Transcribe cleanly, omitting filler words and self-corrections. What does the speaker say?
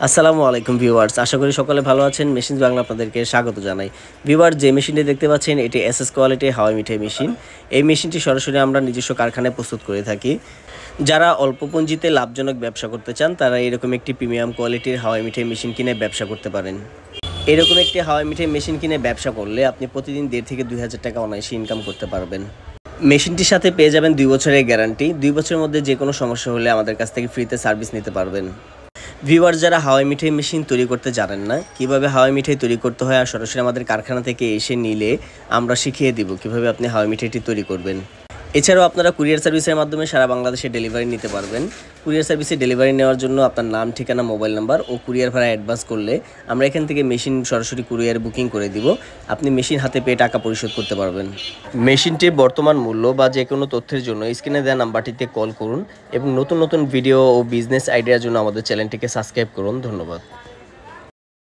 আসসালামু আলাইকুম ভিউয়ার্স, আশা করি সকলে ভালো আছেন। মেশিন বাংলা আপনাদেরকে স্বাগত জানাই। ভিউয়ার্স, যে মেশিনটি দেখতে পাচ্ছেন এটি এসএস কোয়ালিটি হাওয়াই মিঠাই মেশিন। এই মেশিনটি সরাসরি আমরা নিজস্ব কারখানায় প্রস্তুত করে থাকি। যারা অল্প পুঁজিতে লাভজনক ব্যবসা করতে চান তারা এরকম একটি প্রিমিয়াম কোয়ালিটির হাওয়াই মিঠাই মেশিন কিনে ব্যবসা করতে পারেন। এরকম একটি হাওয়াই মিঠাই মেশিন কিনে ব্যবসা করলে আপনি প্রতিদিন 1.5 থেকে 2,000 টাকা অনায়াসে ইনকাম করতে পারবেন। মেশিনটির সাথে পেয়ে যাবেন 2 বছরের গ্যারান্টি। 2 বছরের মধ্যে যে কোনো সমস্যা হলে আমাদের কাছ থেকে ফ্রিতে সার্ভিস নিতে পারবেন। ভিউয়ার, যারা হাওয়াই মিঠাই মেশিন তৈরি করতে জানেন না, কিভাবে হাওয়াই মিঠাই তৈরি করতে হয় আর সরাসরি আমাদের কারখানা থেকে এসে নিলে আমরা শিখিয়ে দিব কিভাবে আপনি হাওয়াই মিঠাইটি তৈরি করবেন। এছাড়াও আপনারা কুরিয়ার সার্ভিসের মাধ্যমে সারা বাংলাদেশে ডেলিভারি নিতে পারবেন। কুরিয়ার সার্ভিসে ডেলিভারি নেওয়ার জন্য আপনার নাম, ঠিকানা, মোবাইল নাম্বার ও কুরিয়ার ভাড়া অ্যাডভান্স করলে আমরা এখান থেকে মেশিন সরাসরি কুরিয়ার বুকিং করে দিব। আপনি মেশিন হাতে পেয়ে টাকা পরিশোধ করতে পারবেন। মেশিনটির বর্তমান মূল্য বা যে কোনো তথ্যের জন্য স্ক্রিনে দেওয়া নাম্বারটিতে কল করুন এবং নতুন নতুন ভিডিও ও বিজনেস আইডিয়ার জন্য আমাদের চ্যানেলটিকে সাবস্ক্রাইব করুন। ধন্যবাদ।